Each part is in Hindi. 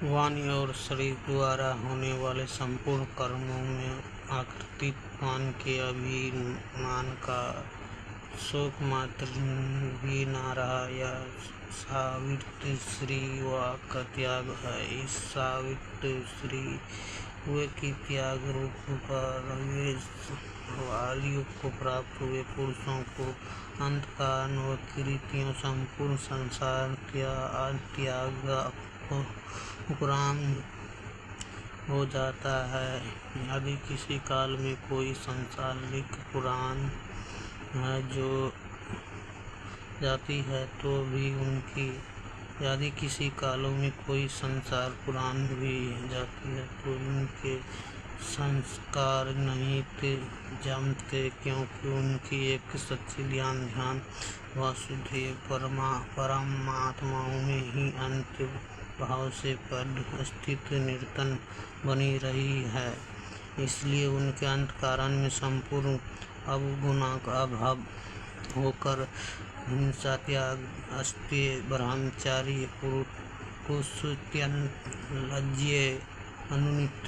वाणी और शरीर द्वारा होने वाले संपूर्ण कर्मों में आकृतिक मान के अभिमान का शोक मात्र भी न रहा। यह सावित्र श्री वाक का त्याग है। इस सावित्र श्री वे की त्याग रूप परवेश वाली को प्राप्त हुए पुरुषों को अंतकारण व कृतियों संपूर्ण संसार त्याग उपरांत हो जाता है। यदि किसी काल में कोई सांसारिक पुराण है जो जाती है तो भी उनकी यदि किसी कालों में कोई संसार पुराण भी जाती है तो उनके संस्कार नहीं जमते, क्योंकि उनकी एक सच्ची ध्यान वासुदेव परमात्माओं में ही अंत भाव से पद स्थित निरंतर बनी रही है। इसलिए उनके अंतःकरण में संपूर्ण अवगुणों का अभाव होकर हिंसा, त्याग, अस्तेय, ब्रह्मचारी, कुत्सित, लज्जे, अनुनित,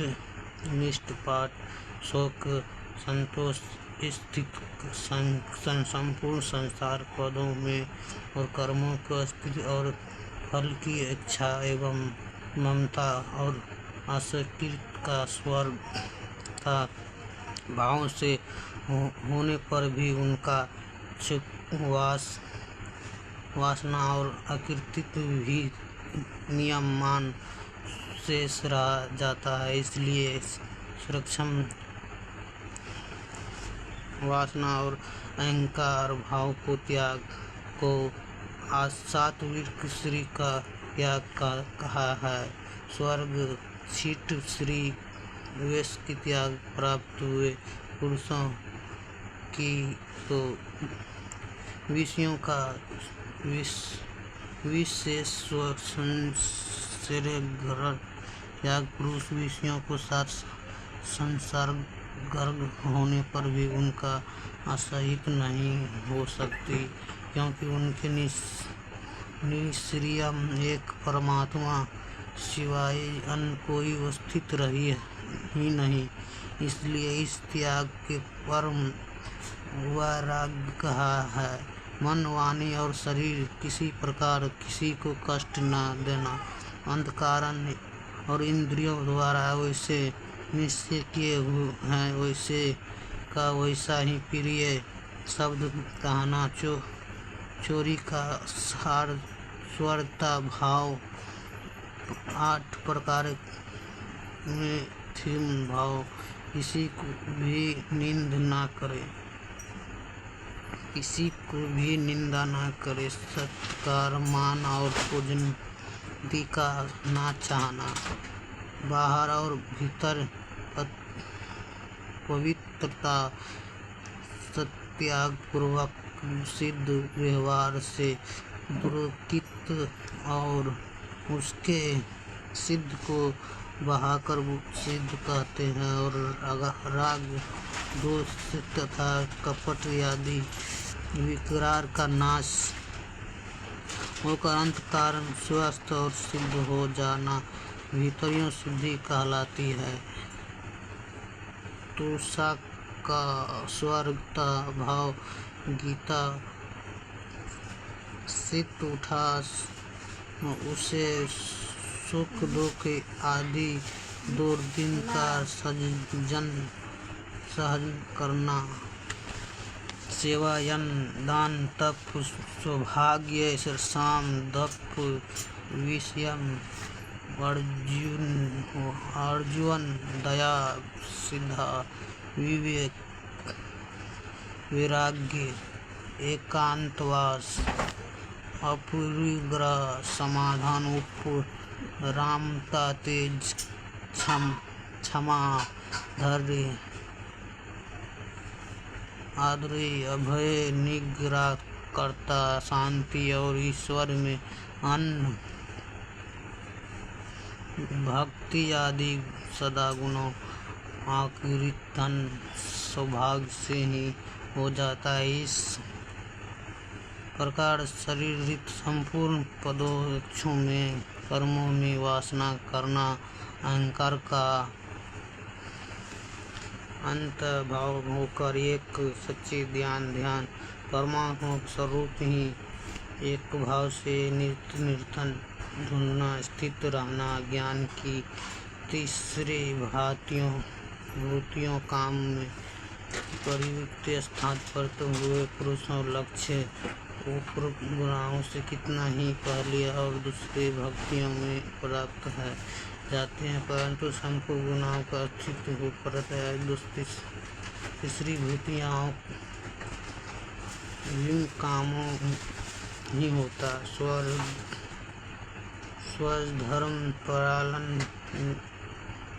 निष्ठपात, शोक, संतोष, स्थित संपूर्ण संसार पदों में और कर्मों की स्थिति और फल की इच्छा एवं ममता और आसक्ति का स्वर्गता भाव से होने पर भी उनका वासना और अकृतित्व भी नियममान शेष रह जाता है। इसलिए सूक्ष्म वासना और अहंकार भाव को त्याग को सात्विक श्री का त्याग कहा है। स्वर्ग छिट श्री वेश की त्याग प्राप्त हुए पुरुषों की तो विषयों का विशेष संसर्ग त्याग पुरुष विषयों को साथ संसर्ग होने पर भी उनका असहित नहीं हो सकती, क्योंकि उनके निष्क्रिय एक परमात्मा सिवाय अन्य कोई स्थित रही ही नहीं। इसलिए इस त्याग के परम वैराग्य कहा है। मन, वाणी और शरीर किसी प्रकार किसी को कष्ट न देना। अंतःकरण और इंद्रियों द्वारा वैसे निश्चय किए हुए हैं वैसे का वैसा ही प्रिय शब्द कहना। चोरी का सार स्वर्गता भाव 8 प्रकार में थीम भाव। किसी को भी निंदा न करे। सत्कार, मान और पूजन का न चाहना। बाहर और भीतर पवित्रता, सत्याग पूर्वक सिद्ध व्यवहार से दुर्कृत और उसके सिद्ध को बहाकर सिद्ध कहते हैं। और राग, दोष तथा कपट आदि विकार का नाश होकर अंतःकरण स्वस्थ और सिद्ध हो जाना भीतरियों सिद्धि कहलाती है। तुषा का स्वर्गता भाव गीता सिद्ध उठा उसे सुख दुख आदि दुर्दिन का सहन करना। सेवा, यज्ञ, दान, तप, सौभाग्य, साम, दप, विषयम, अर्जुन, दया, सिद्धा, विवेक, वैराग्य, एकांतवास, अपरिग्रह, समाधान, रामता, तेज, क्षमा, धैर्य, आदर्य, अभय, निग्रह, कर्ता, शांति और ईश्वर में अन्न, भक्ति आदि सद्गुणों आकीर्तन सौभाग्य से ही हो जाता है। इस प्रकार शरीरित संपूर्ण पदार्थों में कर्मों में वासना करना अहंकार का अंत भाव होकर एक सच्चे ध्यान परमात्मा स्वरूप ही एक भाव से निरंतर ढूंढना, स्थित रहना, ज्ञान की तीसरे भूतियों काम में परिवृत्त स्थान पर हुए पुरुषों लक्ष्य उपरोक्त गुणों से कितना ही पहले और दूसरे भक्तियों में प्राप्त है जाते हैं, परंतु संपूर्ण गुणों का अस्तित्व हो परत है। तीसरी भूतियाँ इन कामों ही होता स्वधर्म पालन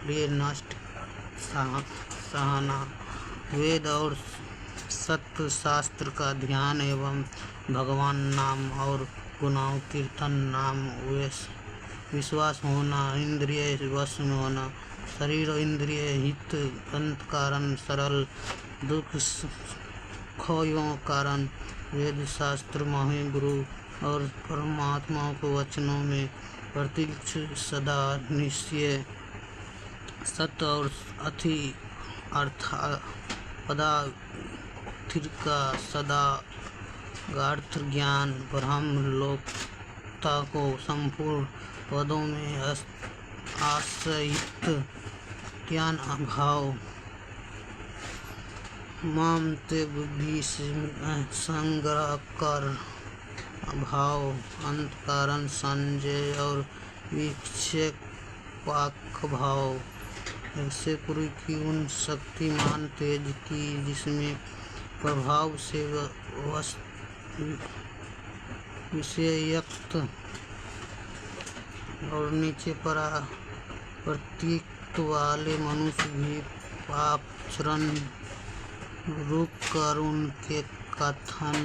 लिए नष्ट सहना, वेद और सत्य शास्त्र का ध्यान एवं भगवान नाम और गुणाओं कीर्तन नाम विश्वास होना, इंद्रिय वश में होना, शरीर और इंद्रिय हित अंतकरण सरल दुख खोयों कारण वेद शास्त्र महागुरु और परमात्मा को वचनों में प्रत्यक्ष सदा निश्चय सत्य और अति पदार्थ का सदा गार्थ ज्ञान ब्रह्म लोकता को संपूर्ण पदों में आश्रित ज्ञान अभाव ममते बुद्धि संग्रह कर अभाव अंतकरण संजय और विक्षेप पाक भाव ऐसे पूर्व की उन शक्तिमान तेज की जिसमें प्रभाव से विषययुक्त और नीचे प्रतीक वाले मनुष्य भी पापचरण रूप कर उनके कथन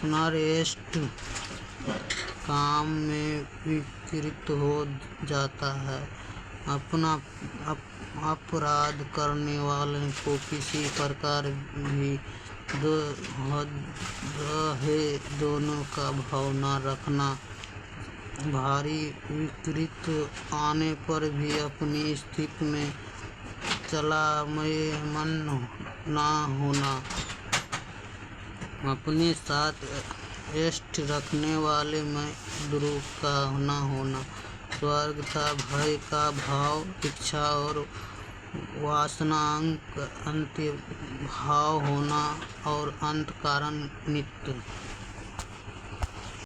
सुनारेष्ट काम में विकृत हो जाता है। अपना अपराध करने वाले को किसी प्रकार भी दोनों का भाव न रखना, भारी विकृत आने पर भी अपनी स्थिति में चलामय मन न होना, अपने साथ इष्ट रखने वाले में द्रोह का न होना, स्वर्ग का भय का भाव, इच्छा और वासना अंत्य भाव होना और अंत कारण नित्य